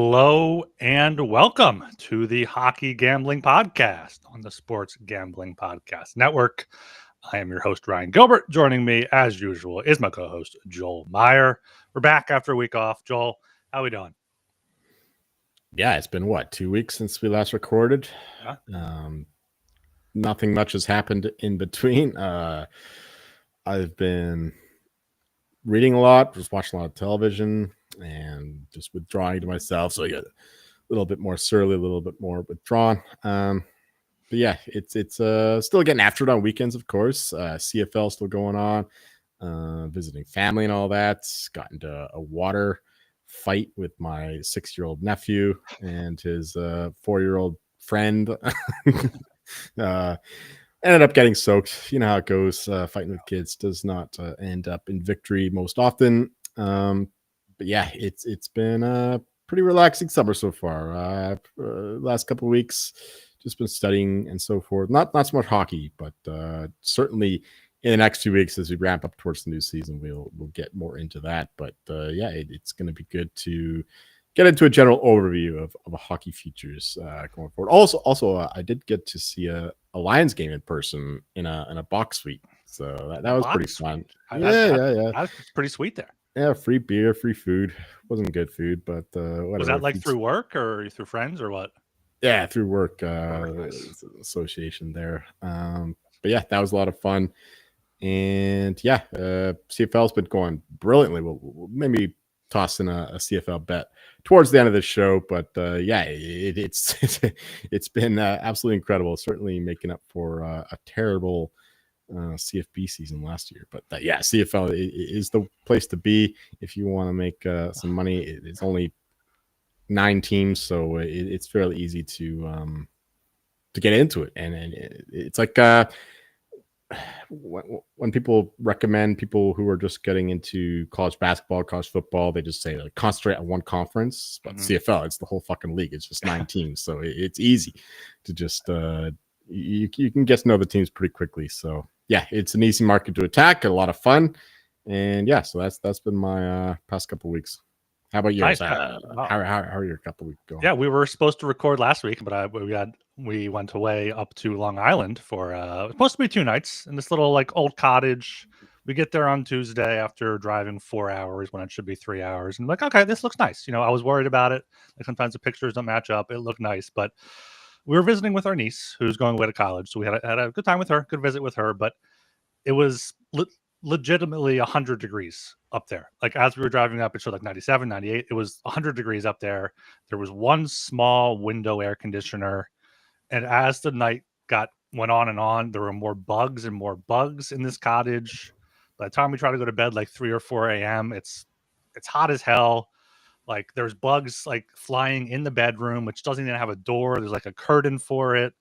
Hello and welcome to the Hockey Gambling Podcast on the Sports Gambling Podcast Network. I am your host, Ryan Gilbert. Joining me, as usual, is my co-host, Joel Meyer. We're back after a week off. Joel, how we doing? Yeah, it's been, 2 weeks since we last recorded? Nothing much has happened in between. I've been reading a lot, just watching a lot of television, and just withdrawing to myself. So I get a little bit more surly, a little bit more withdrawn. But yeah, it's still getting after it on weekends, of course. CFL still going on, visiting family and all that. Got into a water fight with my 6-year-old nephew and his 4-year-old friend. Ended up getting soaked. You know how it goes. Fighting with kids does not end up in victory most often. But yeah, it's been a pretty relaxing summer so far. Last couple of weeks, just been studying and so forth. Not so much hockey, but certainly in the next 2 weeks as we ramp up towards the new season, we'll get more into that. But yeah, it's going to be good to get into a general overview of hockey futures going forward. Also, I did get to see a Lions game in person in a box suite, so that was pretty fun. Yeah. That's pretty sweet there. Yeah, free beer, free food. Wasn't good food, but whatever. Was that like through work or through friends or what? Yeah, through work. Nice. Association there. But yeah, that was a lot of fun. And yeah, CFL's been going brilliantly. We'll maybe toss in a CFL bet towards the end of the show, but yeah, it's been absolutely incredible. Certainly making up for a terrible CFB season last year. But yeah, CFL is the place to be if you want to make some money. It's only 9 teams, so it's fairly easy to get into it, and it's like when people recommend people who are just getting into college basketball, college football, they just say like concentrate on one conference. But CFL, it's the whole fucking league. It's just 9 teams, so it's easy to just you can get to know the teams pretty quickly. So yeah, it's an easy market to attack, a lot of fun, and yeah, so that's been my past couple of weeks. How about yours? How are your couple of weeks going? Yeah, we were supposed to record last week, but we went away up to Long Island for supposed to be 2 nights in this little like old cottage. We get there on Tuesday after driving 4 hours when it should be 3 hours, and like, okay, this looks nice. You know, I was worried about it. Like sometimes the pictures don't match up. It looked nice, but we were visiting with our niece who's going away to college, so we had a good time with her, good visit with her. But it was legitimately 100 degrees up there. Like as we were driving up, it showed like 97, 98. It was 100 degrees up there. There was one small window air conditioner. And as the night went on, there were more bugs and more bugs in this cottage. By the time we try to go to bed, like 3 or 4 a.m., it's hot as hell. Like there's bugs like flying in the bedroom, which doesn't even have a door. There's like a curtain for it.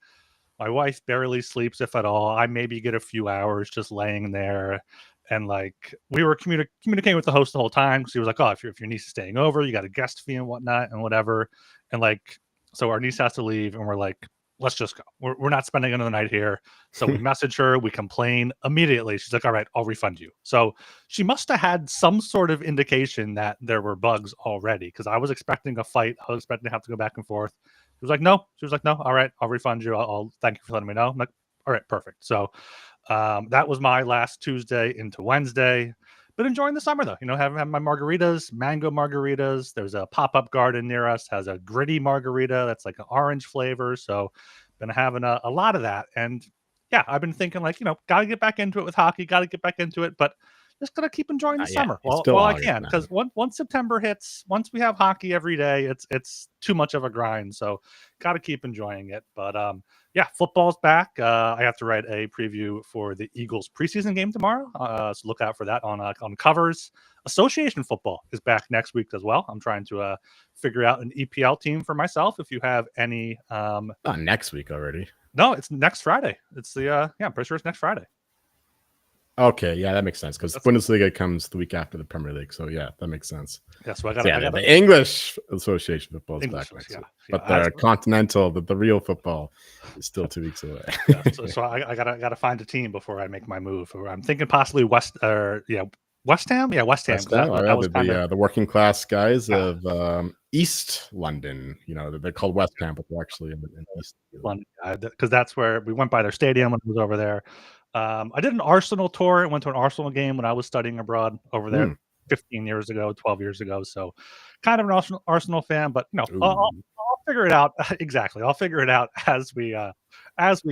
My wife barely sleeps, if at all. I maybe get a few hours just laying there. And like we were communicating with the host the whole time because he was like, "Oh, if your niece is staying over, you got a guest fee and whatnot and whatever." And like, so our niece has to leave, and we're like, "Let's just go. We're not spending another night here." So we message her, we complain immediately. She's like, "All right, I'll refund you." So she must have had some sort of indication that there were bugs already because I was expecting a fight. I was expecting to have to go back and forth. She was like, no. All right, I'll refund you. I'll thank you for letting me know. I'm like, all right, perfect. So that was my last Tuesday into Wednesday. Been enjoying the summer though. You know, having my margaritas, mango margaritas. There's a pop-up garden near us, has a gritty margarita that's like an orange flavor. So been having a lot of that. And yeah, I've been thinking like, you know, got to get back into it with hockey, got to get back into it. But just gonna keep enjoying the summer while I can, because once September hits, once we have hockey every day, it's too much of a grind. So got to keep enjoying it. But yeah, football's back. I have to write a preview for the Eagles preseason game tomorrow, so look out for that on covers. Association football is back next week as well. I'm trying to figure out an EPL team for myself. If you have any, not next week already. No, it's next Friday. It's the I'm pretty sure it's next Friday. Okay, yeah, that makes sense because Bundesliga comes the week after the Premier League, so yeah, that makes sense. Yeah, so the English Association football is back next week, but the continental, the real football, is still 2 weeks away. So I gotta find a team before I make my move. I'm thinking possibly West Ham? Yeah, West Ham. West Ham. That was kind of The working class guys of East London. They're called West Ham, but they're actually in East London, because that's where we went by their stadium when I was over there. I did an Arsenal tour. I went to an Arsenal game when I was studying abroad over there 15 years ago, 12 years ago. So kind of an Arsenal fan, but I'll figure it out. Exactly. I'll figure it out as we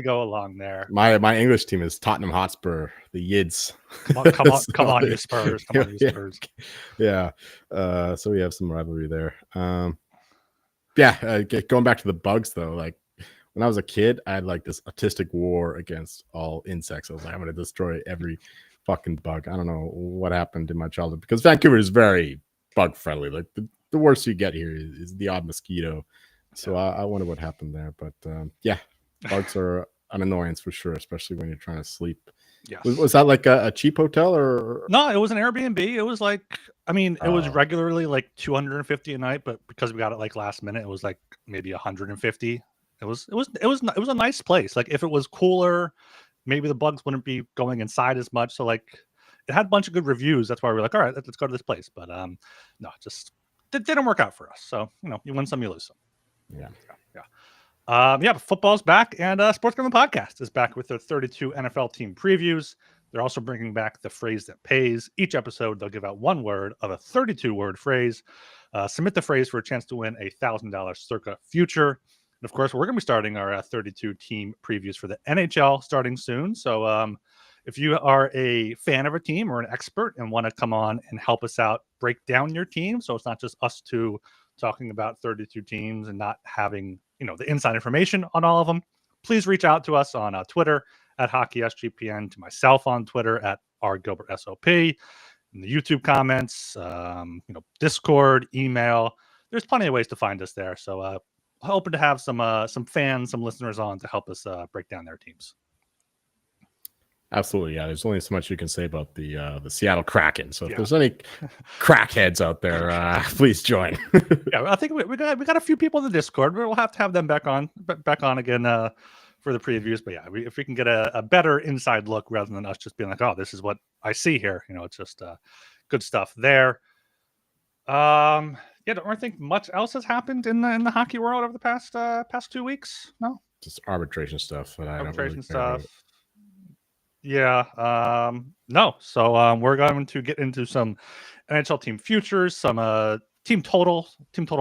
go along there. My English team is Tottenham Hotspur, the Yids. Come on, you Spurs. Come on, you Spurs. Yeah. So we have some rivalry there. Going back to the bugs though, like when I was a kid, I had like this autistic war against all insects. I was like, I'm going to destroy every fucking bug. I don't know what happened in my childhood because Vancouver is very bug friendly. Like the worst you get here is the odd mosquito. So I wonder what happened there. But bugs are an annoyance for sure, especially when you're trying to sleep. Yes. Was that like a cheap hotel or? No, it was an Airbnb. It was like, it was regularly like $250 a night, but because we got it like last minute, it was like maybe $150. It was a nice place. Like if it was cooler, maybe the bugs wouldn't be going inside as much. So like it had a bunch of good reviews. That's why we were like, all right, let's go to this place. But no, just it didn't work out for us. So you win some, you lose some. Yeah. But football's back, and Sports Gambling Podcast is back with their 32 NFL team previews. They're also bringing back the phrase that pays. Each episode, they'll give out one word of a 32-word phrase. Submit the phrase for a chance to win a $1,000 Circa future. And of course, we're going to be starting our 32 team previews for the NHL starting soon. So if you are a fan of a team or an expert and want to come on and help us out, break down your team, so it's not just us two talking about 32 teams and not having the inside information on all of them, please reach out to us on Twitter at HockeySGPN, to myself on Twitter at RGilbertSOP, in the YouTube comments, Discord, email. There's plenty of ways to find us there. So hoping to have some fans, some listeners on to help us break down their teams. Absolutely, yeah. There's only so much you can say about the Seattle Kraken. So if there's any crackheads out there, please join. I think we got a few people in the Discord. We'll have to have them back on again for the previews. But if we can get a better inside look rather than us just being like, oh, this is what I see here. It's just good stuff there. Don't really think much else has happened in the hockey world over the past 2 weeks. No, just arbitration stuff. But arbitration stuff. No. So we're going to get into some NHL team futures, some team total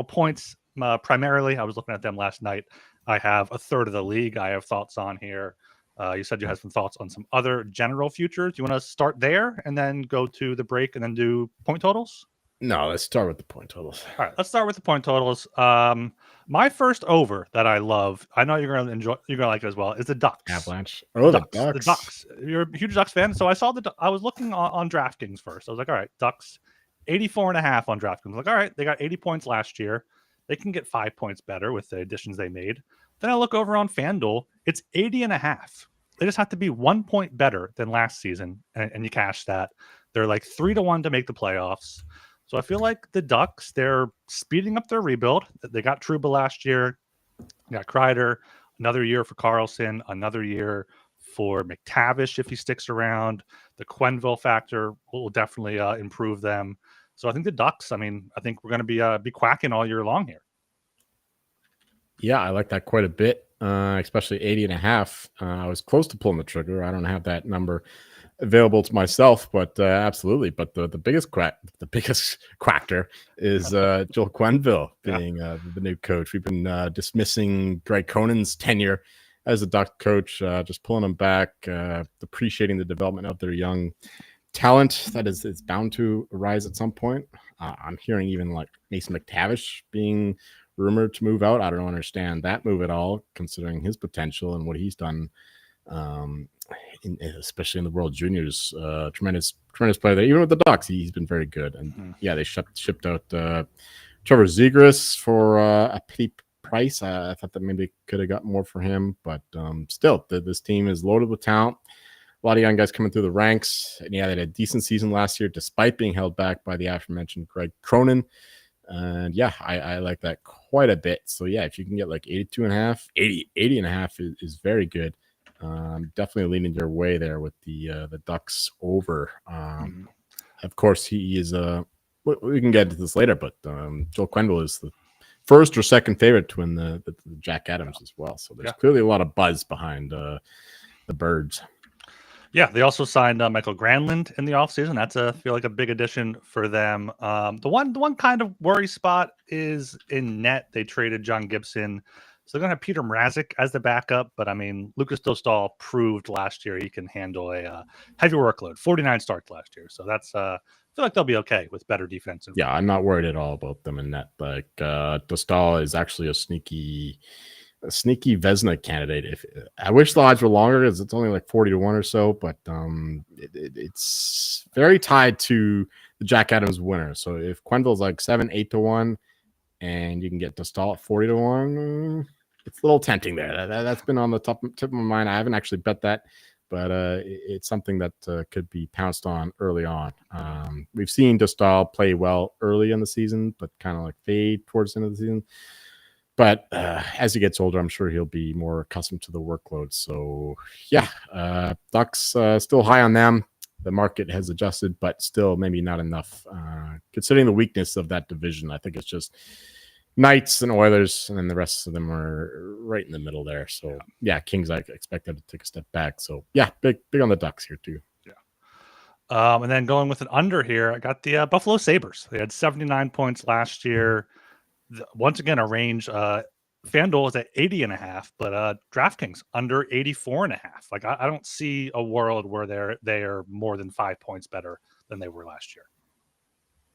points. Primarily, I was looking at them last night. I have a third of the league I have thoughts on here. You said you had some thoughts on some other general futures. Do you want to start there and then go to the break and then do point totals? No, let's start with the point totals. All right, let's start with the point totals. My first over that I love, I know you're going to enjoy, you're going to like it as well, is the Ducks. Avalanche. Oh, the Ducks. The Ducks. You're a huge Ducks fan. So I was looking on DraftKings first. I was like, all right, Ducks, 84.5 on DraftKings. I was like, all right, they got 80 points last year. They can get 5 points better with the additions they made. Then I look over on FanDuel, it's 80.5. They just have to be 1 point better than last season, and you cash that. They're like 3-1 to make the playoffs. So I feel like the Ducks, they're speeding up their rebuild. They got Trouba last year, got Kreider, another year for Carlson, another year for McTavish if he sticks around. The Quenneville factor will definitely improve them. So I think the Ducks, I think we're going to be quacking all year long here. Yeah, I like that quite a bit, especially 80.5. I was close to pulling the trigger. I don't have that number available to myself, but absolutely. But the biggest quactor is Joel Quenneville being the new coach. We've been dismissing Greg Conan's tenure as a Duck coach, just pulling them back, appreciating the development of their young talent that is bound to arise at some point. I'm hearing even like Mason McTavish being rumored to move out. I don't understand that move at all, considering his potential and what he's done. Especially in the World Juniors, tremendous player there. Even with the Ducks, he's been very good. And they shipped out Trevor Zegras for a petty price. I thought that maybe could have got more for him, but still, this team is loaded with talent. A lot of young guys coming through the ranks. And they had a decent season last year, despite being held back by the aforementioned Greg Cronin. And I like that quite a bit. So if you can get like 82.5, 80.5 is very good. Mm-hmm. Definitely leaning your way there with the Ducks over. of course, he is we can get into this later, but Joel Quenneville is the first or second favorite to win the Jack Adams as well. So there's clearly a lot of buzz behind the Birds. Yeah, they also signed Michael Granlund in the offseason. That's I feel like a big addition for them. The one kind of worry spot is in net. They traded John Gibson, so they're gonna have Peter Mrazek as the backup. But I mean, Lucas Dostal proved last year he can handle a heavy workload. 49 starts last year, so that's I feel like they'll be okay with better defense. Yeah, I'm not worried at all about them in net. Like Dostal is actually a sneaky Vezina candidate. If I wish the odds were longer, because it's only like 40 to 1 or so, but it's very tied to the Jack Adams winner. So if Quenneville's like 7-8 to 1 and you can get Dostal at 40 to 1, it's a little tempting there. That's been on the tip of my mind. I haven't actually bet that, but it's something that could be pounced on early on. We've seen Dostal play well early in the season, but kind of like fade towards the end of the season. But as he gets older, I'm sure he'll be more accustomed to the workload. So, yeah, Ducks still high on them. The market has adjusted, but still maybe not enough. Considering the weakness of that division, I think it's just Knights and Oilers, and then the rest of them are right in the middle there. So, yeah, Kings, I expect them to take a step back. So, yeah, big on the Ducks here, too. Yeah. And then going with an under here, I got the Buffalo Sabres. They had 79 points last year. Once again, a range. FanDuel is at 80.5, but DraftKings under 84.5. Like I don't see a world where they are more than 5 points better than they were last year.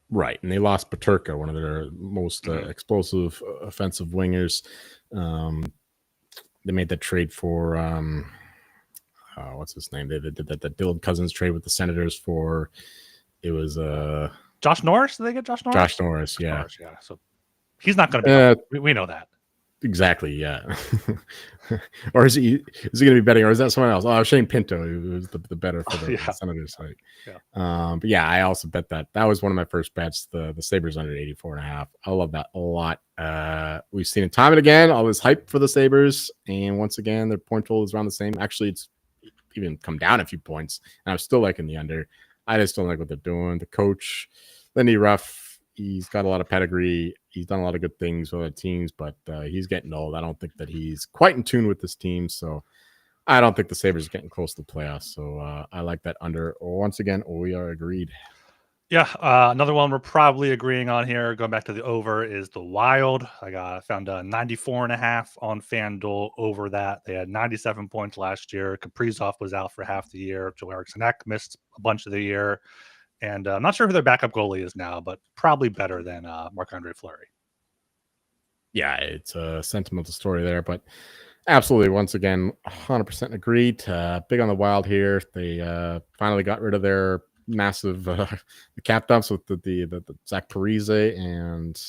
Right, and they lost Peterka, one of their most explosive offensive wingers. They made that trade for what's his name? They did that Dylan Cousins trade with the Senators for. It was Josh Norris. Did they get Josh Norris? Josh Norris, yeah. So he's not going to be. We know that. Exactly, yeah. Or is he going to be betting, or is that someone else? Oh, Shane Pinto, who was the better for the Senators. Like, but yeah, I also bet that. That was one of my first bets. The Sabres under 84.5. I love that a lot. We've seen it time and again. All this hype for the Sabres, and once again, their point total is around the same. Actually, it's even come down a few points, and I'm still liking the under. I just don't like what they're doing. The coach, Lindy Ruff. He's got a lot of pedigree. He's done a lot of good things for other teams, but he's getting old. I don't think that he's quite in tune with this team. So I don't think the Sabres are getting close to the playoffs. So I like that under. Once again, we are agreed. Yeah. Another one we're probably agreeing on here, going back to the over, is the Wild. I found 94.5 on FanDuel over that. They had 97 points last year. Kaprizov was out for half the year. Joe Eriksson missed a bunch of the year. And I'm not sure who their backup goalie is now, but probably better than Marc-Andre Fleury. Yeah, it's a sentimental story there, but absolutely, once again, 100% agreed. Big on the Wild here. They finally got rid of their massive the cap dumps with the Zach Parise and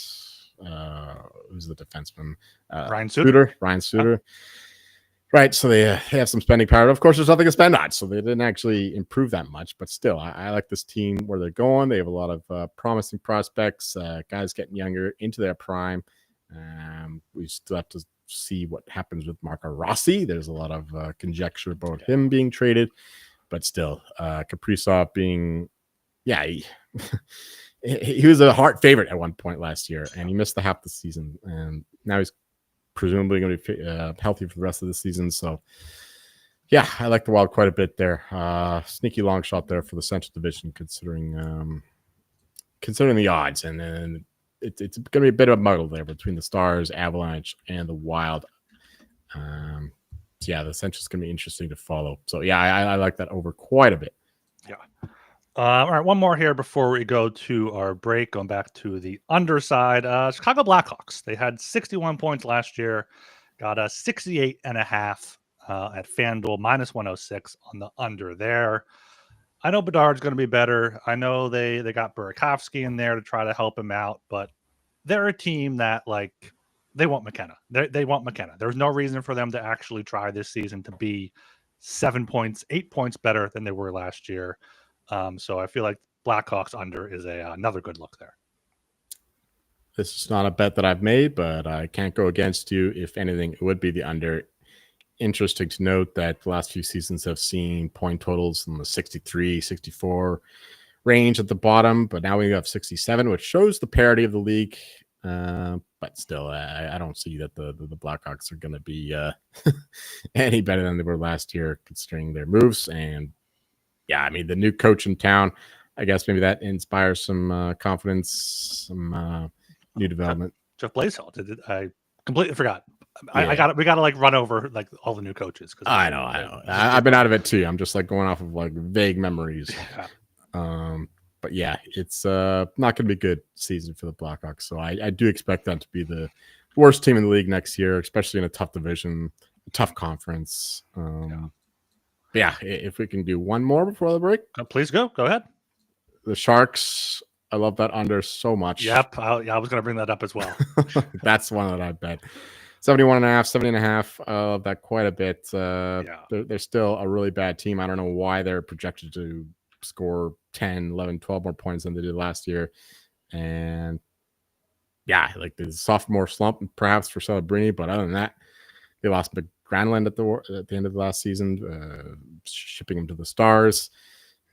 who's the defenseman? Ryan Suter. Ryan Suter. Right, so they have some spending power. Of course, there's nothing to spend on, so they didn't actually improve that much. But still, I like this team where they're going. They have a lot of promising prospects, guys getting younger into their prime. We still have to see what happens with Marco Rossi. There's a lot of conjecture about him being traded, but still, Kaprizov being, he was a Hart favorite at one point last year, and he missed the half the season, and now he's presumably going to be healthy for the rest of the season. So, yeah, I like the Wild quite a bit there. Sneaky long shot there for the Central Division, considering the odds, and then it's going to be a bit of a muddle there between the Stars, Avalanche, and the Wild. Yeah, the Central's going to be interesting to follow. So, yeah, I like that over quite a bit. Yeah. All right, one more here before we go to our break. Going back to the underside, Chicago Blackhawks. They had 61 points last year, got a 68.5 at FanDuel, minus 106 on the under there. I know Bedard's going to be better. I know they got Burakovsky in there to try to help him out, but they're a team that they want McKenna. They want McKenna. There's no reason for them to actually try this season to be 7 points, 8 points better than they were last year. So I feel like Blackhawks under is another good look there. This is not a bet that I've made, but I can't go against you. If anything, it would be the under. Interesting to note that the last few seasons have seen point totals in the 63, 64 range at the bottom, but now we have 67, which shows the parity of the league. But still, I don't see that the Blackhawks are going to be any better than they were last year, considering their moves. And yeah, I mean, the new coach in town, I guess maybe that inspires some confidence, some new development. Jeff Blaisdell did it. I completely forgot. Yeah. We got to like run over like all the new coaches. Because I know. I've been out of it too. I'm just like going off of like vague memories. Yeah. But yeah, it's not going to be a good season for the Blackhawks. So I do expect them to be the worst team in the league next year, especially in a tough division, a tough conference. Yeah, if we can do one more before the break. Please go ahead. The Sharks, I love that under so much. Yep. I was going to bring that up as well. That's one that I bet. 71.5, 70.5. I love that quite a bit. They're still a really bad team. I don't know why they're projected to score 10, 11, 12 more points than they did last year. And yeah, like the sophomore slump perhaps for Celebrini, but other than that, they lost McGranlund at the end of the last season, shipping him to the Stars.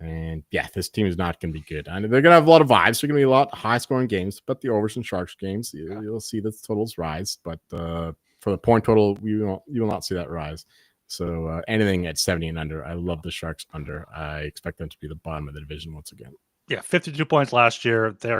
And yeah, this team is not going to be good. I know they're going to have a lot of vibes. They're going to be a lot of high-scoring games, but the overs and Sharks games, you'll see the totals rise. But for the point total, you will not see that rise. So anything at 70 and under, I love the Sharks under. I expect them to be the bottom of the division once again. Yeah, 52 points last year. They're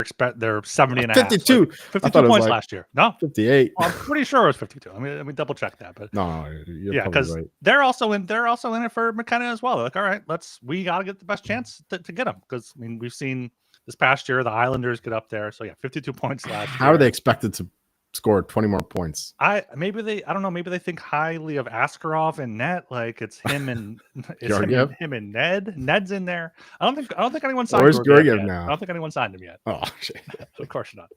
70 and a 52. Half. 52 points last year. No, 58. Well, I'm pretty sure it was 52. Let me double check that. But no, yeah, because right. They're also in it for McKenna as well. They're like, all right, we got to get the best chance to get them, because I mean we've seen this past year the Islanders get up there. So yeah, 52 points last year. How are they expected to score 20 more points? I don't know. Maybe they think highly of Askarov and net. Like it's him and him and Ned. Ned's in there. I don't think anyone signed. Where's Georgiev now? I don't think anyone signed him yet. Oh, shit. Of course not.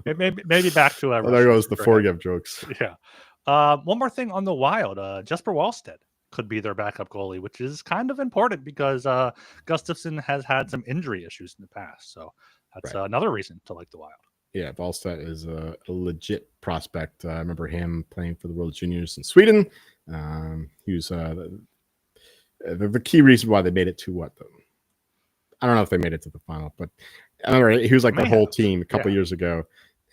Maybe back to there goes the Forgev jokes. Yeah. One more thing on the Wild. Jesper Wallstedt could be their backup goalie, which is kind of important because Gustafsson has had some injury issues in the past. So that's another reason to like the Wild. Yeah, Wallstedt is a legit prospect. I remember him playing for the World Juniors in Sweden. He was the key reason why they made it to I don't know if they made it to the final, but I remember he was like the whole team a couple years ago.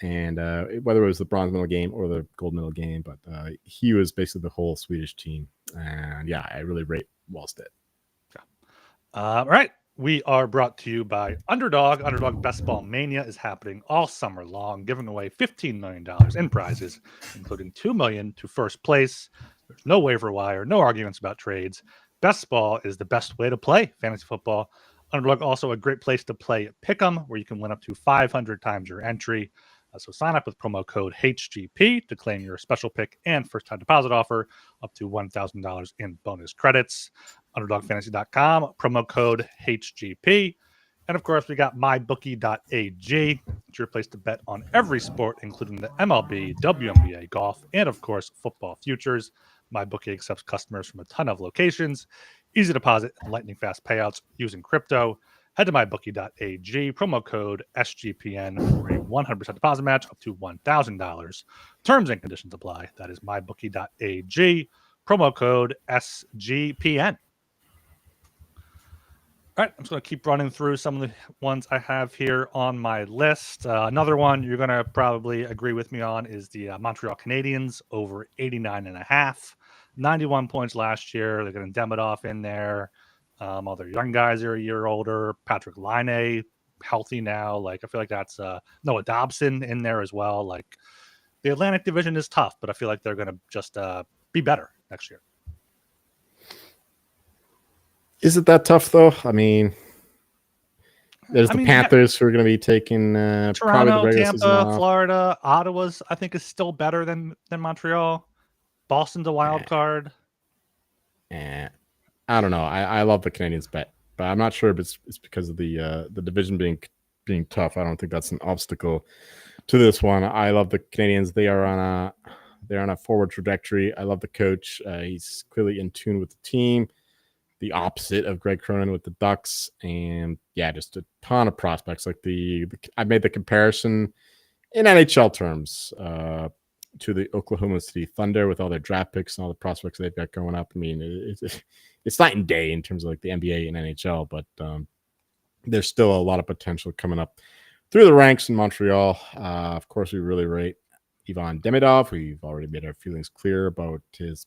And whether it was the bronze medal game or the gold medal game, but he was basically the whole Swedish team. And yeah, I really rate Wallstedt. All right. We are brought to you by Underdog. Underdog Best Ball Mania is happening all summer long, giving away $15 million in prizes, including $2 million to first place. There's no waiver wire, no arguments about trades. Best Ball is the best way to play fantasy football. Underdog also a great place to play Pick'em, where you can win up to 500 times your entry. So sign up with promo code HGP to claim your special pick and first-time deposit offer up to $1,000 in bonus credits. UnderdogFantasy.com, promo code HGP. And, of course, we got MyBookie.ag. It's your place to bet on every sport, including the MLB, WNBA, golf, and, of course, football futures. MyBookie accepts customers from a ton of locations. Easy deposit and lightning-fast payouts using crypto. Head to mybookie.ag, promo code SGPN for a 100% deposit match up to $1,000. Terms and conditions apply. That is mybookie.ag, promo code SGPN. All right, I'm just going to keep running through some of the ones I have here on my list. Another one you're going to probably agree with me on is the Montreal Canadiens over 89.5. 91 points last year. They're going to Demidov in there. All their young guys are a year older. Patrick Laine, healthy now. Like I feel like that's Noah Dobson in there as well. Like the Atlantic Division is tough, but I feel like they're going to just be better next year. Is it that tough though? I mean, there's the Panthers who are going to be taking Toronto, Tampa, Florida, Ottawa's. I think is still better than Montreal. Boston's a wild card. I don't know. I love the Canadiens bet, but I'm not sure if it's because of the division being tough. I don't think that's an obstacle to this one. I love the Canadiens. They're on a forward trajectory. I love the coach. He's clearly in tune with the team. The opposite of Greg Cronin with the Ducks, and yeah, just a ton of prospects. Like I made the comparison in NHL terms to the Oklahoma City Thunder with all their draft picks and all the prospects they've got going up. I mean, it's night and day in terms of like the NBA and NHL, but there's still a lot of potential coming up through the ranks in Montreal. Of course, we really rate Ivan Demidov. We've already made our feelings clear about his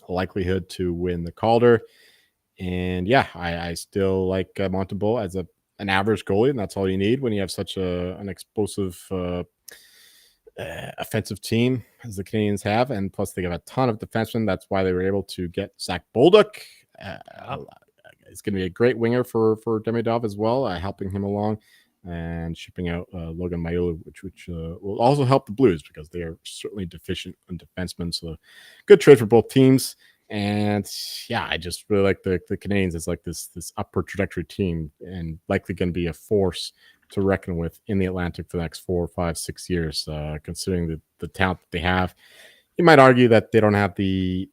likelihood to win the Calder. And yeah, I still like Montembeault as an average goalie, and that's all you need when you have such an explosive offensive team as the Canadians have. And plus, they have a ton of defensemen. That's why they were able to get Zach Bolduc. It's going to be a great winger for Demidov as well, helping him along and shipping out Logan Mailloux, which will also help the Blues because they are certainly deficient in defensemen. So, good trade for both teams. And yeah, I just really like the Canadians as like this upward trajectory team and likely going to be a force to reckon with in the Atlantic for the next 4, 5, 6 years, considering the talent that they have. You might argue that they don't have the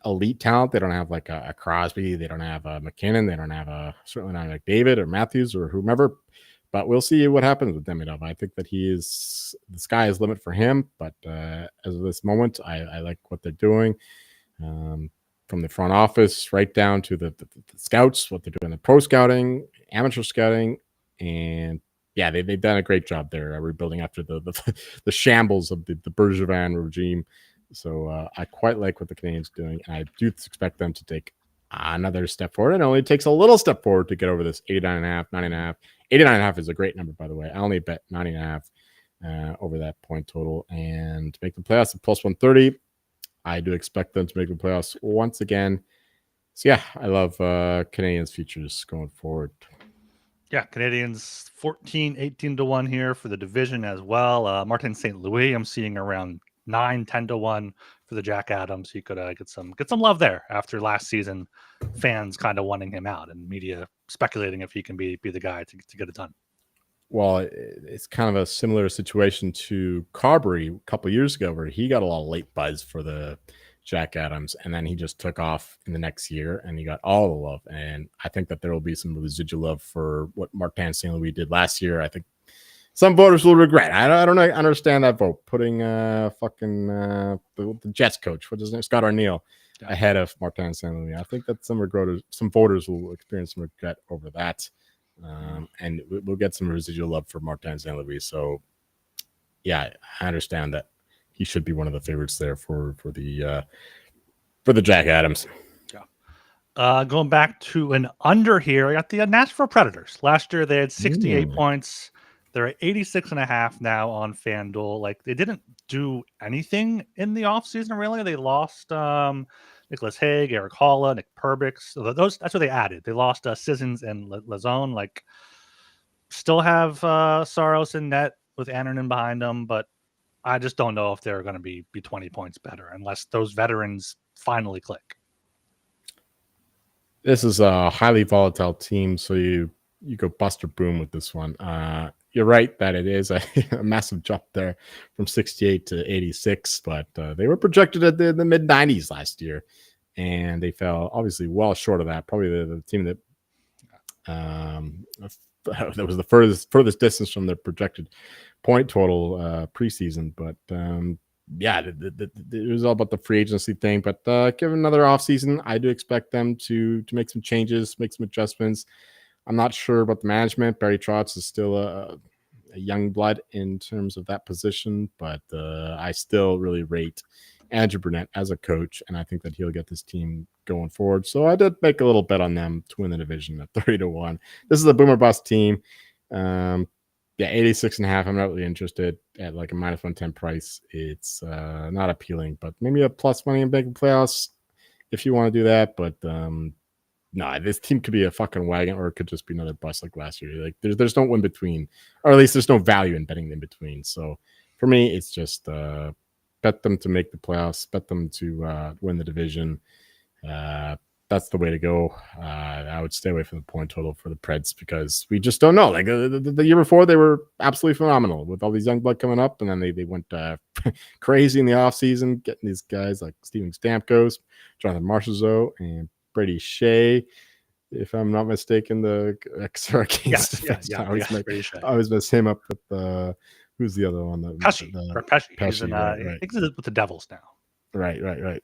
elite talent. They don't have like a Crosby. They don't have a McKinnon. They don't have certainly not like David or Matthews or whomever. But we'll see what happens with Demidov. I think that the sky is limit for him. But as of this moment, I like what they're doing. From the front office right down to the scouts, what they're doing, the pro scouting, amateur scouting, and yeah, they've done a great job there rebuilding after the shambles of the Bergevin regime. So I quite like what the Canadians are doing, and I do expect them to take another step forward. And it only takes a little step forward to get over this 89.5, 90.5. 89.5 is a great number, by the way. I only bet 90.5 over that point total and make the playoffs at plus 130. I do expect them to make the playoffs once again. So, yeah, I love Canadians' futures going forward. Yeah, Canadians 14-18-1 here for the division as well. Martin St. Louis, I'm seeing around 9-10-1 for the Jack Adams. He could get some love there after last season. Fans kind of wanting him out and media speculating if he can be the guy to get it done. Well, it's kind of a similar situation to Carberry a couple of years ago where he got a lot of late buzz for the Jack Adams, and then he just took off in the next year and he got all the love. And I think that there will be some residual love for what Martin St. Louis did last year. I think some voters will regret. I don't understand that vote, putting the Jets coach, what's his name, Scott Arniel, ahead of Martin St. Louis. I think that some voters will experience some regret over that. And we'll get some residual love for Martin St. Louis. So, yeah, I understand that he should be one of the favorites there for the Jack Adams. Yeah. Going back to an under here, I got the Nashville Predators. Last year they had 68 points. They're at 86.5 now on FanDuel. Like, they didn't do anything in the offseason, really. They lost Nicholas Hague, Eric Holla, Nick Perbix. So that's what they added. They lost Sissons and Lazone. Like, still have Saros in net with Annernin behind them, but I just don't know if they're going to be 20 points better unless those veterans finally click. This is a highly volatile team, so you go bust or boom with this one. You're right that it is a massive jump there from 68 to 86, but they were projected at the mid 90s last year, and they fell obviously well short of that. Probably the team that that was the furthest distance from their projected point total preseason. But yeah, it was all about the free agency thing. But given another offseason, I do expect them to make some changes, make some adjustments. I'm not sure about the management. Barry Trotz is still a young blood in terms of that position, but I still really rate Andrew Brunette as a coach, and I think that he'll get this team going forward. So I did make a little bet on them to win the division at 30-1. This is a boomer bust team. Yeah, 86.5. I'm not really interested at like a minus 110 price. It's not appealing, but maybe a plus money in big playoffs if you want to do that. But nah, this team could be a fucking wagon, or it could just be another bust like last year. Like there's no in between, or at least there's no value in betting in between. So for me, it's just bet them to make the playoffs, bet them to win the division. That's the way to go. I would stay away from the point total for the Preds because we just don't know. Like the year before, they were absolutely phenomenal with all these young blood coming up, and then they went crazy in the offseason, getting these guys like Steven Stamkos, Jonathan Marchessault, and Brady Shea, if I'm not mistaken, the ex-Hurricanes. I always mess him up with who's the other one? Pesci. Pesci, right. I think he's with the Devils now. Right.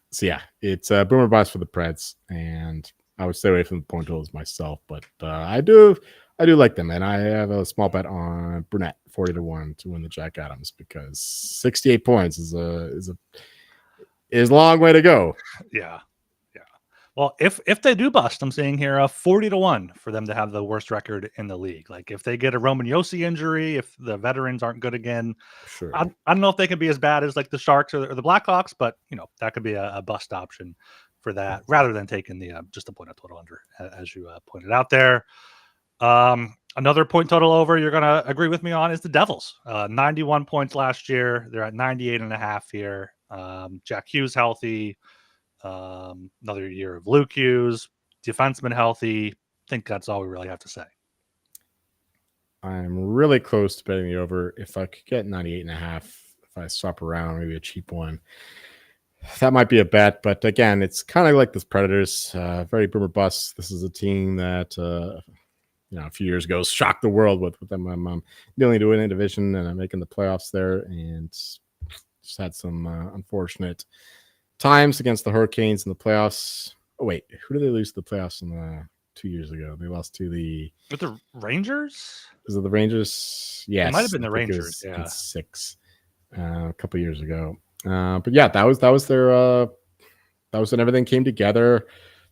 So yeah, it's boomer bust for the Preds, and I would stay away from the point totals myself, but I do like them, and I have a small bet on Burnett 40-1 to win the Jack Adams because 68 points is a long way to go. Yeah. Well, if they do bust, I'm saying here 40-1 for them to have the worst record in the league. Like if they get a Roman Yossi injury, if the veterans aren't good again, Sure. I don't know if they can be as bad as like the Sharks or the Blackhawks, but that could be a bust option for that rather than taking the just a point total under, as you pointed out there. Another point total over you're gonna agree with me on is the Devils. 91 points last year. They're at 98.5 here. Jack Hughes healthy. Another year of Luke Hughes, defenseman healthy. I think that's all we really have to say. I'm really close to betting the over. If I could get 98.5, if I swap around, maybe a cheap one, that might be a bet. But again, it's kind of like the Predators, very boomer bust. This is a team that a few years ago shocked the world with them nearly to win a division and making the playoffs there, and just had some unfortunate times against the Hurricanes in the playoffs. Oh wait, who did they lose to the playoffs in 2 years ago? They lost to the Rangers. Is it the Rangers? Yes, it might have been the Rangers. Yeah, 6 a couple years ago. But yeah, that was their that was when everything came together.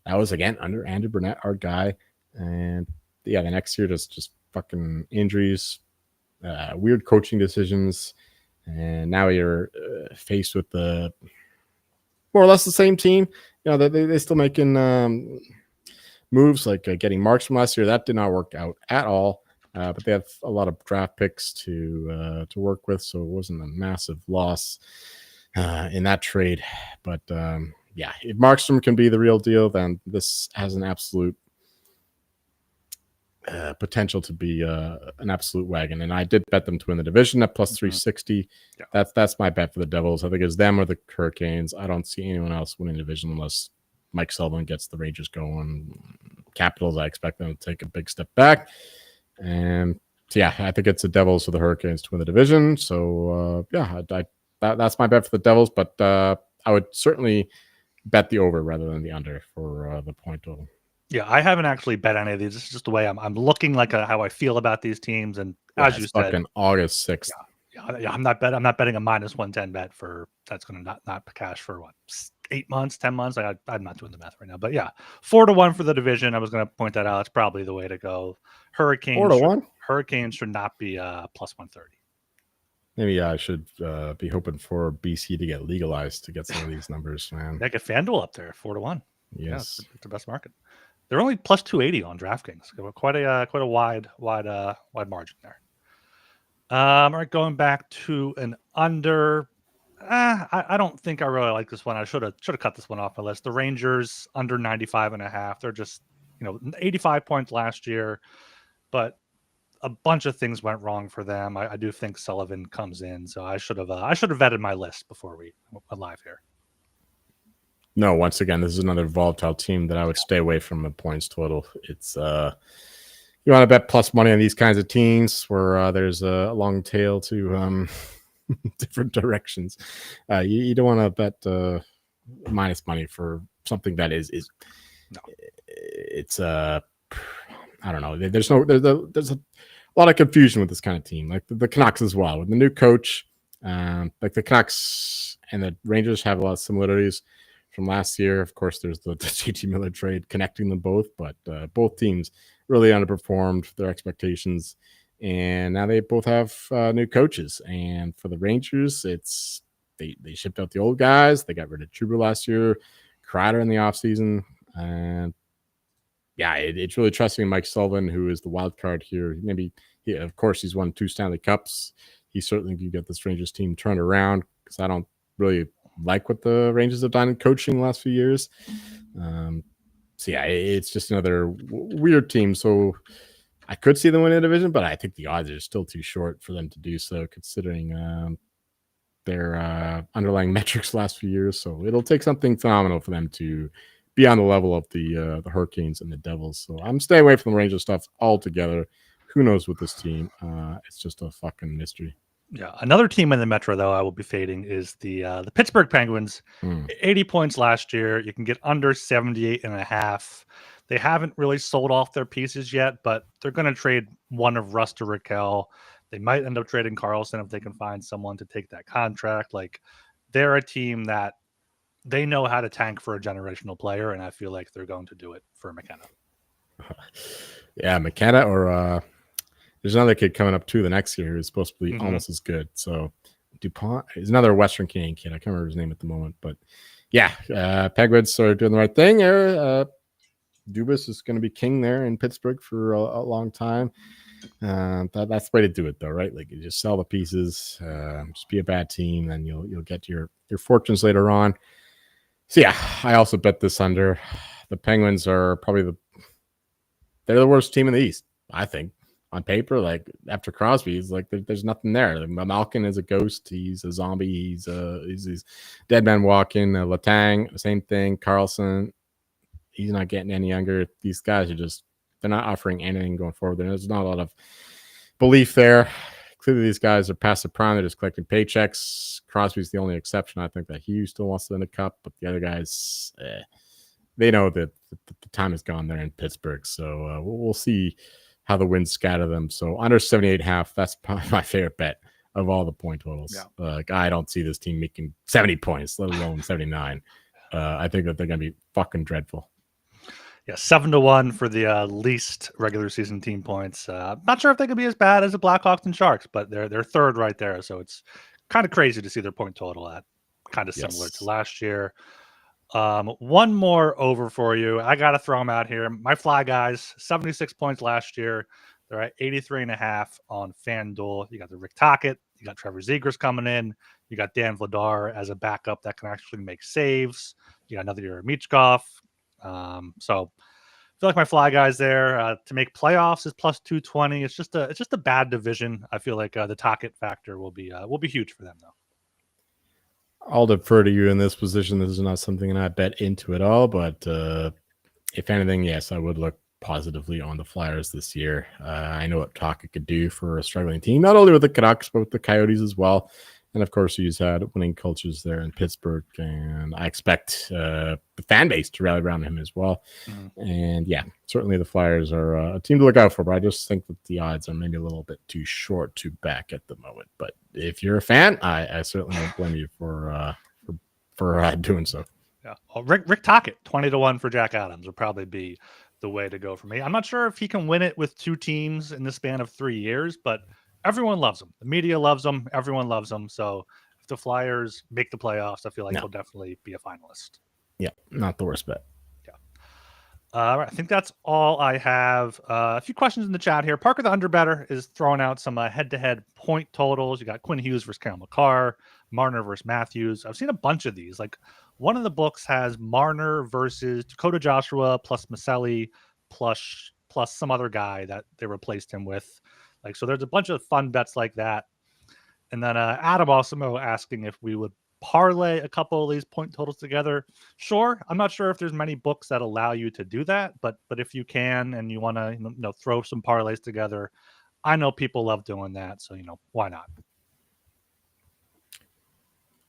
That was again under Andrew Burnett, our guy, and yeah, the next year just fucking injuries, weird coaching decisions, and now you're faced with the more or less the same team. They're still making moves like getting Marks from last year. That did not work out at all. But they have a lot of draft picks to work with, so it wasn't a massive loss in that trade. But if Markstrom can be the real deal, then this has an absolute potential to be an absolute wagon. And I did bet them to win the division at plus 360. Yeah. That's my bet for the Devils. I think it's them or the Hurricanes. I don't see anyone else winning the division unless Mike Sullivan gets the Rangers going. Capitals, I expect them to take a big step back. And I think it's the Devils or the Hurricanes to win the division. So that's my bet for the Devils. But I would certainly bet the over rather than the under for the point total. Yeah, I haven't actually bet any of these. This is just the way I'm looking like how I feel about these teams. And as you said, August 6th. Yeah, I'm not betting a minus 110 bet for that's going to not cash for what 8 months, 10 months. I'm not doing the math right now, but yeah, 4-1 for the division. I was going to point that out. It's probably the way to go. Hurricanes should not be plus 130. Maybe I should be hoping for BC to get legalized to get some of these numbers, man. They get FanDuel up there 4-1. Yes, it's the best market. They're only plus 280 on DraftKings. Quite a wide margin there. All right, going back to an under. I don't think I really like this one. I should have cut this one off my list. The Rangers under 95.5. They're just 85 points last year, but a bunch of things went wrong for them. I do think Sullivan comes in, so I should have vetted my list before we went live here. No, once again, this is another volatile team that I would stay away from the points total. It's you want to bet plus money on these kinds of teams where there's a long tail to different directions. You don't want to bet minus money for something that is no. It's I don't know. There's a lot of confusion with this kind of team, like the Canucks as well with the new coach. Like the Canucks and the Rangers have a lot of similarities from last year. Of course, there's the JT Miller trade connecting them both, but both teams really underperformed their expectations, and now they both have new coaches. And for the Rangers, it's they shipped out the old guys. They got rid of Trouba last year, Kreider in the offseason, and it's really trusting Mike Sullivan, who is the wild card here. Of course, he's won 2 Stanley Cups. He certainly can get this Rangers team turned around, because I don't really like what the Rangers have done in coaching the last few years. It's just another weird team. So I could see them win a division, but I think the odds are still too short for them to do so, considering their underlying metrics last few years. So it'll take something phenomenal for them to be on the level of the Hurricanes and the Devils. So I'm staying away from the Rangers stuff altogether. Who knows with this team? It's just a fucking mystery. Yeah, another team in the Metro, though, I will be fading is the Pittsburgh Penguins. 80 points last year. You can get under 78.5. They haven't really sold off their pieces yet, but they're going to trade one of Russ to Raquel. They might end up trading Carlson if they can find someone to take that contract. Like, they're a team that they know how to tank for a generational player, and I feel like they're going to do it for McKenna. Yeah, McKenna, or there's another kid coming up too the next year who's supposed to be almost as good. So DuPont is another Western Canadian kid. I can't remember his name at the moment, but yeah, Penguins are doing the right thing there. Dubas is going to be king there in Pittsburgh for a long time. That's the way to do it, though, right? Like, you just sell the pieces, just be a bad team, and you'll get your fortunes later on. So yeah, I also bet this under. The Penguins are probably they're the worst team in the East, I think. On paper, like after Crosby, it's like there's nothing there. Malkin is a ghost. He's a zombie. He's dead man walking. Letang, same thing. Carlson, he's not getting any younger. These guys are they're not offering anything going forward. There's not a lot of belief there. Clearly, these guys are past the prime. They're just collecting paychecks. Crosby's the only exception. I think that Hughes still wants to win the cup, but the other guys, they know that the time is gone there in Pittsburgh. So we'll see how the winds scatter them. So under 78.5, that's probably my favorite bet of all the point totals. Yeah. I don't see this team making 70 points, let alone 79. I think that they're going to be fucking dreadful. Yeah, 7-1 for the least regular season team points. Not sure if they could be as bad as the Blackhawks and Sharks, but they're third right there. So it's kind of crazy to see their point total at kind of similar to last year. One more over for you. I got to throw them out here. My Fly guys, 76 points last year. They're at 83.5 on FanDuel. You got the Rick Tocchet. You got Trevor Zegras coming in. You got Dan Vladar as a backup that can actually make saves. You got another year of Michkov. So I feel like my Fly guys there to make playoffs is plus 220. It's just a bad division. I feel like the Tocchet factor will be huge for them though. I'll defer to you in this position. This is not something that I bet into at all, but if anything, yes, I would look positively on the Flyers this year. I know what Tocchet could do for a struggling team, not only with the Canucks, but with the Coyotes as well. And of course, he's had winning cultures there in Pittsburgh, and I expect the fan base to rally around him as well. And yeah, certainly the Flyers are a team to look out for, but I just think that the odds are maybe a little bit too short to back at the moment. But if you're a fan, I certainly don't blame you for doing so. Yeah, well, Rick Tocchet, 20-1 for Jack Adams would probably be the way to go for me. I'm not sure if he can win it with two teams in the span of 3 years, but everyone loves him. The media loves him. Everyone loves him. So if the Flyers make the playoffs, I feel like he'll definitely be a finalist. Yeah, not the worst bet. Yeah. All right, I think that's all I have. A few questions in the chat here. Parker the Underbetter is throwing out some head-to-head point totals. You got Quinn Hughes versus Cale Makar, Marner versus Matthews. I've seen a bunch of these. Like, one of the books has Marner versus Dakota Joshua plus Maselli plus some other guy that they replaced him with. Like, so there's a bunch of fun bets like that. And then Adam also asking if we would parlay a couple of these point totals together. Sure. I'm not sure if there's many books that allow you to do that, but if you can and you want to throw some parlays together, I know people love doing that. So, why not?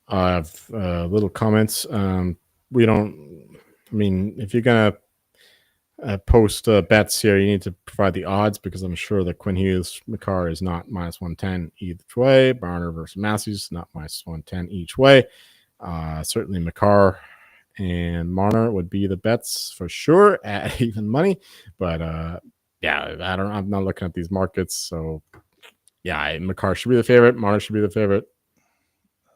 I have little comments. If you're going to post bets here, you need to provide the odds, because I'm sure that Quinn Hughes Makar is not minus 110 each way. Marner versus Matthews, not minus 110 each way. Certainly Makar and Marner would be the bets for sure at even money. But I'm not looking at these markets. So yeah, Makar should be the favorite. Marner should be the favorite.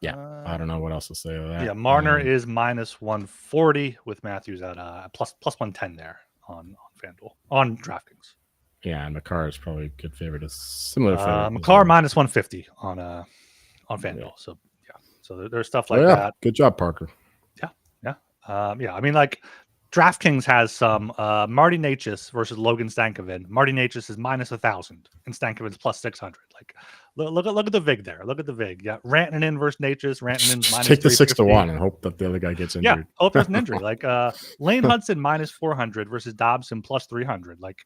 Yeah, I don't know what else to say to that. Yeah, Marner is minus 140 with Matthews at plus 110 there on FanDuel, on DraftKings. Yeah, and Makar is probably a good favorite. It's similar favorite. Makar minus 150 on FanDuel. Yeah. So yeah, so there's stuff like that. Good job, Parker. Yeah. I mean, like, DraftKings has some Marty Necas versus Logan Stankoven. Marty Necas is minus 1,000 and Stankoven's plus 600. Like, look at the VIG there. Look at the VIG. Yeah, Rantanen versus Necas. Rantanen's minus take the 6-1 and hope that the other guy gets injured. Yeah, hope there's an injury. Like Lane Hudson minus 400 versus Dobson plus 300. Like,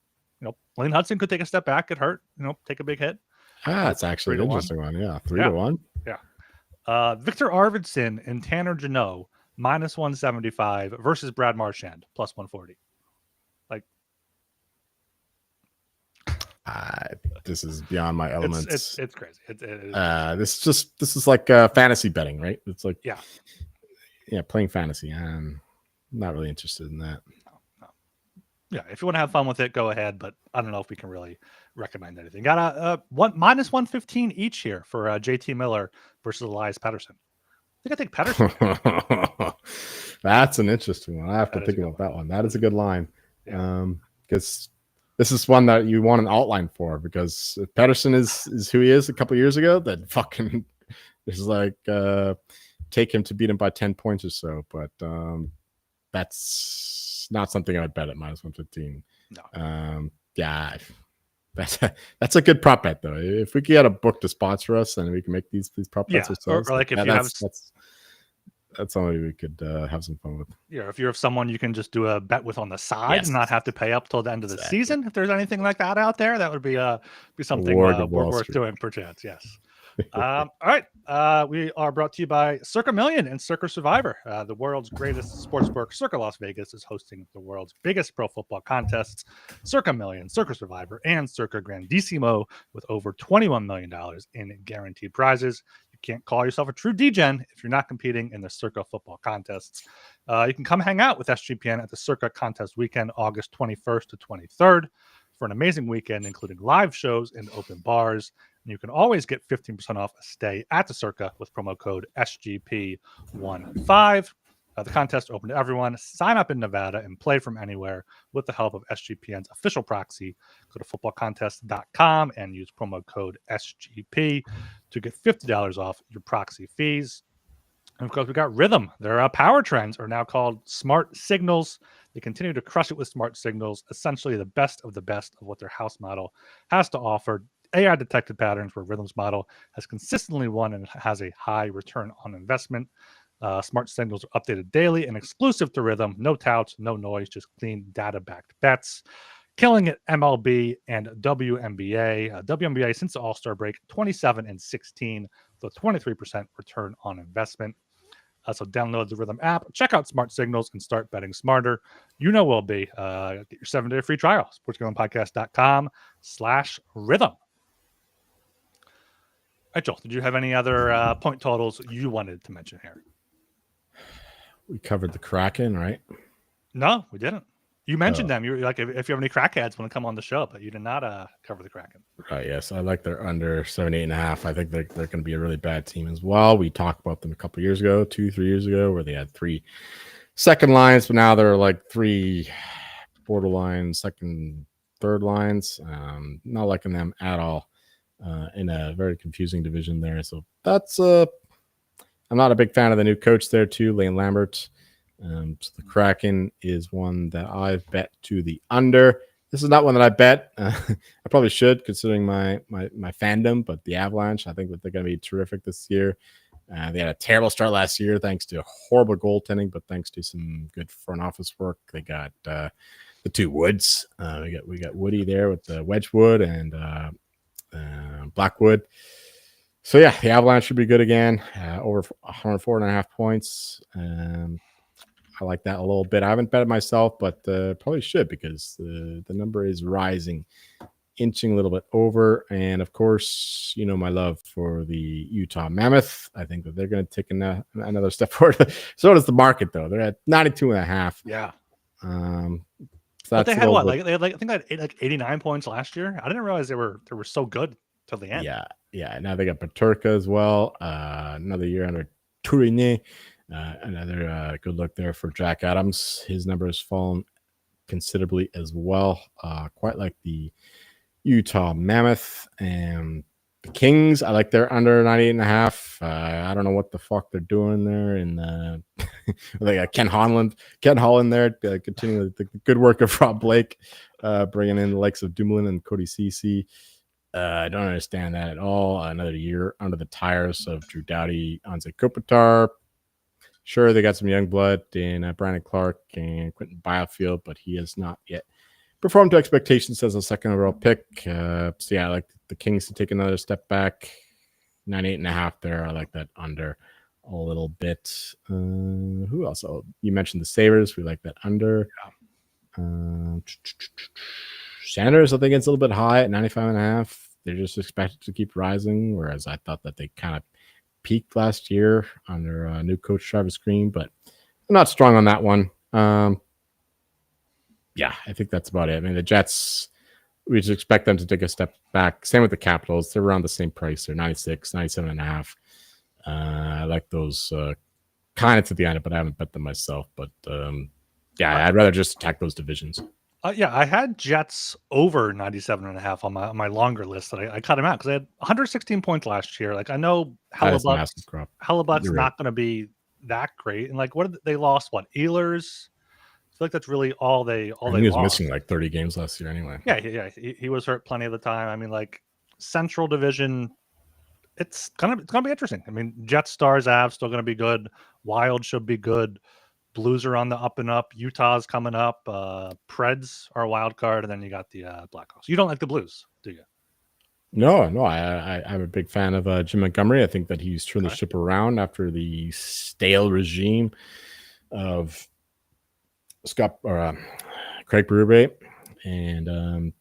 Lane Hudson could take a step back, get hurt. Take a big hit. That's actually an interesting one. Yeah, 3-1. Yeah. Victor Arvidsson and Tanner Jeannot minus 175 versus Brad Marchand plus 140. Like, This is beyond my elements. It's crazy. It is crazy. This is like fantasy betting, right? It's like playing fantasy. I'm not really interested in that. No. Yeah, if you want to have fun with it, go ahead. But I don't know if we can really recommend anything. Got a minus 115 each here for JT Miller versus Elias Pettersson. I think Pettersson. That's an interesting one. I have to think about that one. That is a good line. Because this is one that you want an outline for, because if Pettersson is who he is a couple of years ago, then fucking there's like take him to beat him by 10 points or so. But that's not something I'd bet at minus 115. No. That's a good prop bet though. If we could get a book to sponsor us and we can make these prop bets ourselves, or like if you have that's something we could have some fun with. Yeah, if you're someone you can just do a bet with on the side and not have to pay up till the end of the season. If there's anything like that out there, that would be something worth doing, perchance. Yes. All right. We are brought to you by Circa Million and Circa Survivor. The world's greatest sportsbook, Circa Las Vegas, is hosting the world's biggest pro football contests, Circa Million, Circa Survivor, and Circa Grandissimo, with over $21 million in guaranteed prizes. You can't call yourself a true degen if you're not competing in the Circa football contests. You can come hang out with SGPN at the Circa contest weekend, August 21st to 23rd, for an amazing weekend, including live shows and open bars. And you can always get 15% off a stay at the Circa with promo code SGP15. The contest open to everyone. Sign up in Nevada and play from anywhere with the help of SGPN's official proxy. Go to footballcontest.com and use promo code SGP to get $50 off your proxy fees. And of course, we got Rhythm. Their power trends are now called Smart Signals. They continue to crush it with smart signals, essentially the best of what their house model has to offer. AI detected patterns where Rhythm's model has consistently won and has a high return on investment. Smart signals are updated daily and exclusive to Rhythm. No touts, no noise, just clean data-backed bets. Killing it MLB and WNBA. WNBA since the All-Star break, 27-16, so 23% return on investment. So download the Rhythm app, check out Smart Signals, and start betting smarter. You know we'll be. Get your 7-day free trial. sportsgamblingpodcast.com/rhythm. All right, Joel, did you have any other point totals you wanted to mention here? We covered the Kraken, right? No, we didn't. You mentioned them. You were like, if you have any crackheads want to come on the show, but you did not cover the Kraken. Right. Yes, I like their under 78.5. I think they're going to be a really bad team as well. We talked about them a couple years ago, 2-3 years ago, where they had 3 second lines, but now they're like 3 borderline second, third lines. Not liking them at all in a very confusing division there. So that's I'm not a big fan of the new coach there too, Lane Lambert. So the Kraken is one that I've bet to the under. This is not one that I bet. I probably should, considering my fandom, but the Avalanche, I think that they're going to be terrific this year. They had a terrible start last year thanks to horrible goaltending, but thanks to some good front office work. They got the 2 Woods. We got Woody there with the Wedgwood and Blackwood. So yeah, the Avalanche should be good again. Over 104.5 points. I like that a little bit. I haven't bet it myself, but probably should, because the number is rising, inching a little bit over. And of course, you know my love for the Utah Mammoth. I think that they're going to take another step forward. So does the market, though. They're at 92.5. Yeah. But they had what? Like they had I think they had 89 points last year. I didn't realize they were so good till the end. Yeah. Now they got Paterka as well. Another year under Tourigny. Another good look there for Jack Adams. His number has fallen considerably as well, quite like the Utah Mammoth. And the Kings, I like their under 98.5. I don't know what the fuck they're doing there. And they got Ken Holland there, continuing the good work of Rob Blake, bringing in the likes of Dumoulin and Cody Ceci. I don't understand that at all. Another year under the tires of Drew Doughty, Anze Kopitar. Sure, they got some young blood in Brandon Clark and Quentin Byfield, but he has not yet performed to expectations as a second overall pick. So yeah, I like the Kings to take another step back. 98.5 there. I like that under a little bit. Who else? Oh, you mentioned the Sabres. We like that under. Senators, I think it's a little bit high at 95.5. They're just expected to keep rising, whereas I thought that they kind of peaked last year under new coach Travis Green, but I'm not strong on that one. Yeah, I think that's about it. I mean, the Jets, we just expect them to take a step back. Same with the Capitals. They're around the same price. They're 96, 97.5. I like those kind of to the end, but I haven't bet them myself. But yeah, I'd rather just attack those divisions. Yeah, I had Jets over 97.5 on my longer list that I cut him out because I had 116 points last year. Like I know Hellebuck's You're not going to be that great, and like what did they lost? What Ehlers? I feel like that's really all they he was lost. missing like 30 games last year anyway. Yeah. He was hurt plenty of the time. I mean, like Central Division, it's gonna be interesting. I mean, Jets, Stars, Avs still gonna be good. Wild should be good. Blues are on the up and up. Utah's coming up. Preds are a wild card, and then you got the Blackhawks. You don't like the Blues, do you? No. I'm a big fan of Jim Montgomery. I think that he's turned the ship around after the stale regime of Craig Berube, and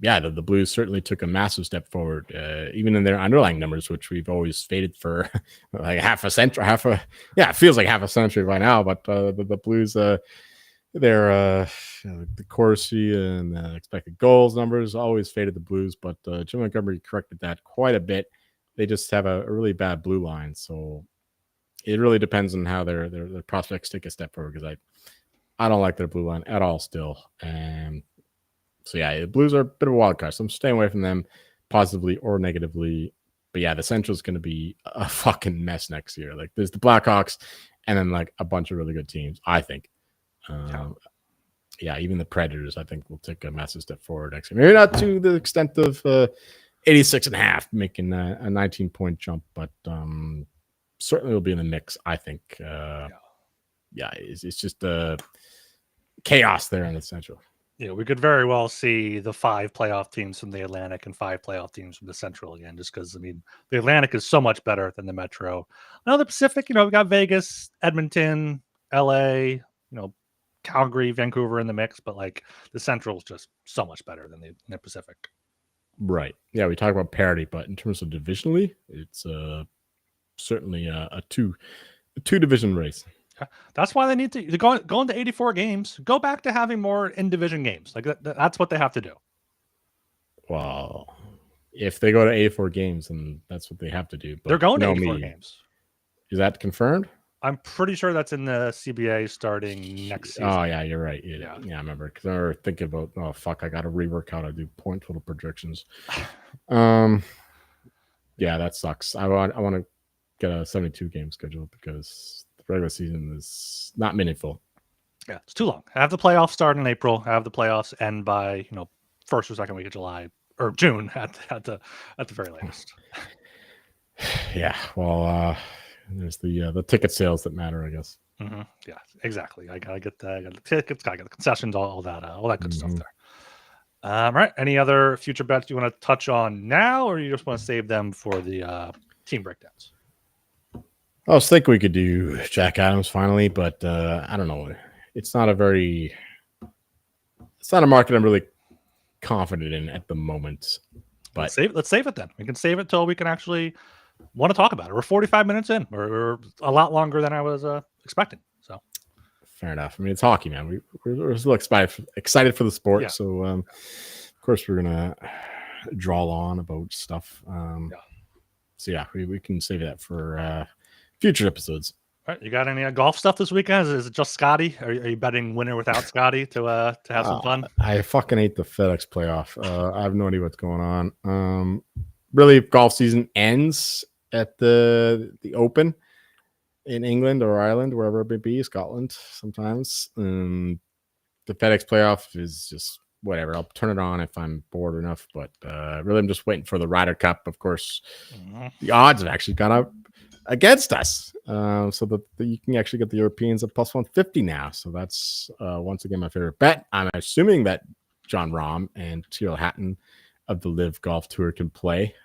yeah, the Blues certainly took a massive step forward, even in their underlying numbers, which we've always faded for like half a century. It feels like half a century by now. But the Blues, the Corsi and expected goals numbers always faded the Blues, but Jim Montgomery corrected that quite a bit. They just have a really bad blue line, so it really depends on how their prospects take a step forward. Because I don't like their blue line at all still, and so yeah, the Blues are a bit of a wild card, so I'm staying away from them positively or negatively. But yeah, the Central is going to be a fucking mess next year. Like there's the Blackhawks and then like a bunch of really good teams, I think. Yeah, even the Predators, I think, will take a massive step forward next year. Maybe not to the extent of 86.5, making a 19-point jump, but certainly will be in the mix, I think. Yeah, it's just chaos there in the Central. Yeah, we could very well see the 5 playoff teams from the Atlantic and 5 playoff teams from the Central again, just because, I mean, the Atlantic is so much better than the Metro. I know the Pacific, we got Vegas, Edmonton, LA, Calgary, Vancouver in the mix, but like the Central is just so much better than the Pacific. Right. Yeah, we talk about parity, but in terms of divisionally, it's certainly a two division race. That's why they need to go into 84 games. Go back to having more in division games. Like that's what they have to do. Well, if they go to 84 games, then that's what they have to do. But they're going to 84 games. Is that confirmed? I'm pretty sure that's in the CBA starting next season. Oh yeah, you're right. Yeah, I remember because I were thinking about I got to rework how to do point total projections. Yeah, that sucks. I want to get a 72 game schedule because the regular season is not meaningful. Yeah, it's too long. Have the playoffs start in April. Have the playoffs end by first or second week of July or June at the very latest. Yeah, well, there's the ticket sales that matter, I guess. Mm-hmm. Yeah, exactly. I gotta get the tickets, gotta get the concessions, all that good stuff there. All right. Any other future bets you want to touch on now, or you just want to save them for the team breakdowns? I was thinking we could do Jack Adams finally, but I don't know. It's not a market I'm really confident in at the moment. But let's save it then. We can save it till we can actually want to talk about it. We're 45 minutes in. We're a lot longer than I was expecting. So fair enough. I mean, it's hockey, man. We're still excited for the sport. Yeah. So of course we're gonna draw on about stuff. So yeah, we can save that for future episodes. All right, you got any golf stuff this weekend? Is it just Scotty? Are you betting winner without Scotty to have some fun? I fucking hate the FedEx playoff. I have no idea what's going on. Really, golf season ends at the Open in England or Ireland, wherever it may be, Scotland sometimes. The FedEx playoff is just whatever. I'll turn it on if I'm bored enough, but really I'm just waiting for the Ryder Cup. Of course, the odds have actually gone up against us, so that you can actually get the Europeans at plus 150 now. So that's once again my favorite bet. I'm assuming that John Rahm and Tyrrell Hatton of the Live Golf Tour can play.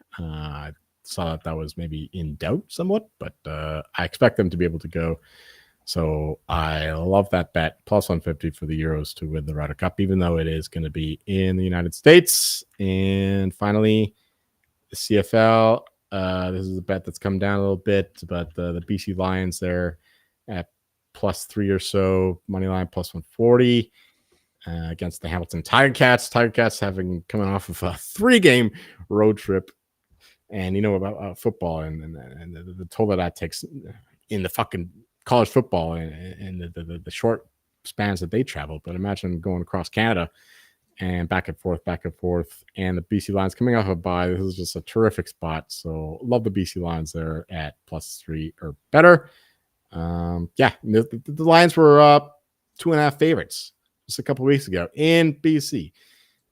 Saw that was maybe in doubt somewhat, but I expect them to be able to go. So I love that bet. Plus 150 for the Euros to win the Ryder Cup, even though it is going to be in the United States. And finally, the CFL. This is a bet that's come down a little bit, but the BC Lions there at +3 or so, money line plus 140 against the Hamilton Tiger Cats. Tiger Cats coming off of a 3-game road trip, and you know about football and the toll that takes in the fucking college football and the short spans that they travel. But imagine going across Canada and back and forth, and the BC Lions coming off a bye. This is just a terrific spot. So love the BC Lions there at +3 or better. The Lions were 2.5 favorites just a couple weeks ago in BC,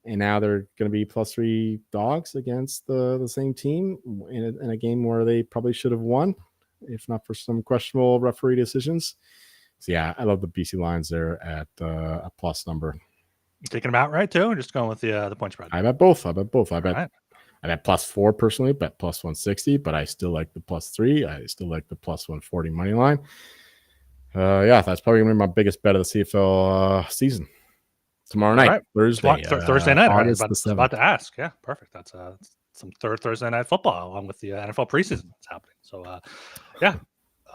and now they're going to be +3 dogs against the same team in a game where they probably should have won, if not for some questionable referee decisions. So yeah, I love the BC Lions there at a plus number. Taking them outright too, or just going with the point spread? I bet both. I bet Right. I bet +4 personally, bet plus 160, but I still like the +3. I still like the plus 140 money line. That's probably gonna be my biggest bet of the CFL season. Tomorrow night, Thursday. Thursday night. August I was about to ask. Yeah, perfect. That's some Thursday night football along with the NFL preseason that's happening. So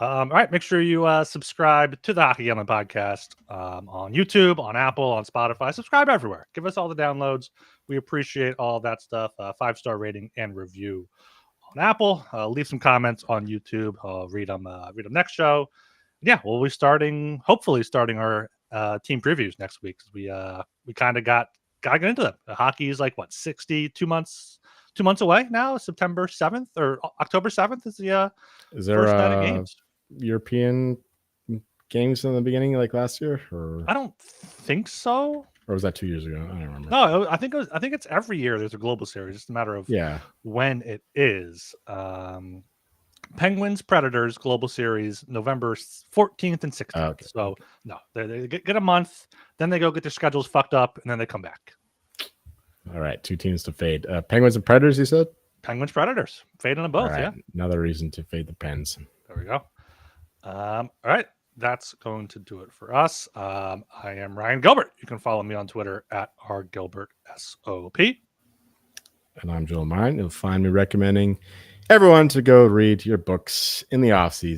all right, make sure you subscribe to the Hockey Gambling Podcast on YouTube, on Apple, on Spotify. Subscribe everywhere. Give us all the downloads. We appreciate all that stuff. 5-star rating and review on Apple. Leave some comments on YouTube. I'll read them next show. Yeah, we'll be hopefully starting our team previews next week. We kind of got into them. The hockey is like 2 months away now. September 7th or October 7th is the is there first night of games. European games in the beginning like last year, or I don't think so. Or was that 2 years ago? I don't remember. No, I think it's every year there's a global series. It's a matter of when it is. Penguins Predators Global Series November 14th and 16th. Okay. So no, they get a month, then they go get their schedules fucked up, and then they come back. All right, 2 teams to fade. Penguins and Predators, you said? Penguins Predators. Fading them both, yeah. Another reason to fade the Pens. There we go. All right. That's going to do it for us. I am Ryan Gilbert. You can follow me on Twitter at rgilbertsop. And I'm Joel Martin. You'll find me recommending everyone to go read your books in the off season.